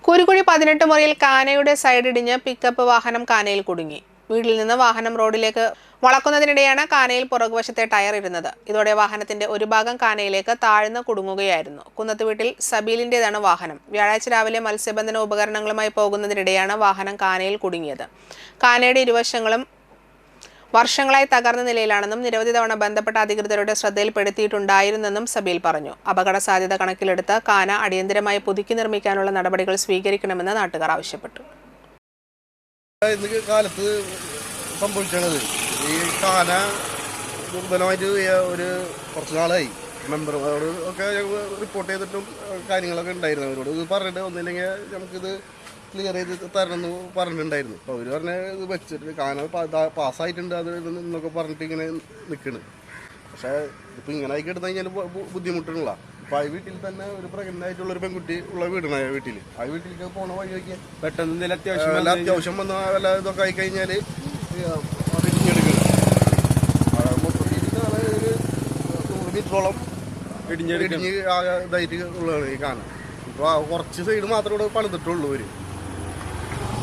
കുരുകുഴി 18 മുറിയിൽ കാനയുടെ സൈഡിടിഞ്ഞ് പിക്കപ്പ് വാഹനം കാനയിൽ കുടുങ്ങി. വീട്ടിൽ നിന്ന് വാഹനം റോഡിലേക്ക് വളക്കുന്നതിനിടെയാണ് കാനയിൽ പുറകുവശത്തെ ടയർ ഇരുന്നത്. ഇതോടെ വാഹനത്തിന്റെ ഒരു ഭാഗം കാനയിലേക്ക് താഴ്ന്നു കുടുങ്ങുകയായിരുന്നു. കുന്നത്തുവീട്ടിൽ സബീലിന്റേതാണ് വാഹനം. വ്യാഴാഴ്ച രാവിലെ മത്സ്യബന്ധന ഉപകരണങ്ങളുമായി പോകുന്നതിനിടെയാണ് വാഹനം കാനയിൽ കുടുങ്ങിയത്. കാനയുടെ ഇരുവശങ്ങളും വർഷങ്ങളായി തകർന്ന നിലയിലാണെന്നും നിരവധി തവണ ബന്ധപ്പെട്ട അധികൃതരുടെ ശ്രദ്ധയിൽപ്പെടുത്തിയിട്ടുണ്ടായിരുന്നെന്നും സബീൽ പറഞ്ഞു. അപകട സാധ്യത കണക്കിലെടുത്ത് കാന അടിയന്തരമായി പുതുക്കി നിർമ്മിക്കാനുള്ള നടപടികൾ സ്വീകരിക്കണമെന്ന് നാട്ടുകാർ ആവശ്യപ്പെട്ടു. കാലത്ത് സംഭവിച്ചത് ഈ കാന ദുർബലമായിട്ട് കുറച്ച് നാളായി മെമ്പർമാരോട് ഒക്കെ റിപ്പോർട്ട് ചെയ്തിട്ടും കാര്യങ്ങളൊക്കെ ഉണ്ടായിരുന്നു. അവരോട് ഇത് പറഞ്ഞിട്ട് ഒന്നില്ലെങ്കിൽ നമുക്കിത് ക്ലിയർ ചെയ്ത് തരണമെന്ന് പറഞ്ഞിട്ടുണ്ടായിരുന്നു. അപ്പോൾ അവർ പറഞ്ഞ ഇത് വെച്ചിട്ട് കാന പാസ്സായിട്ടുണ്ട് അത് എന്നൊക്കെ പറഞ്ഞിട്ട് ഇങ്ങനെ നിൽക്കണ്. പക്ഷേ ഇപ്പോൾ ഇങ്ങനെ ആയി കിടന്നു കഴിഞ്ഞാൽ ബുദ്ധിമുട്ടുള്ള. അപ്പോൾ ആ വീട്ടിൽ തന്നെ ഒരു പ്രഗ്നൻ്റ് ആയിട്ടുള്ളൊരു പെൺകുട്ടി ഉള്ള വീടാണ് ആ വീട്ടിൽ. ആ വീട്ടിലേക്ക് പോകണ വഴി വയ്ക്കാൻ പെട്ടെന്ന് അത്യാവശ്യം വന്ന വല്ല ഇതൊക്കെ ആയി കഴിഞ്ഞാൽ അത് ഇടിഞ്ഞെടുക്കണം. മൊത്തത്തിൽ ഒരു 100 മീറ്ററോളം ഇടിഞ്ഞ് ഇതായിട്ട് ഉള്ളതാണ് ഈ കാന. ഇപ്പോൾ കുറച്ച് സൈഡ് മാത്രമേ ഇവിടെ പണിതിട്ടുള്ളൂ അവർ.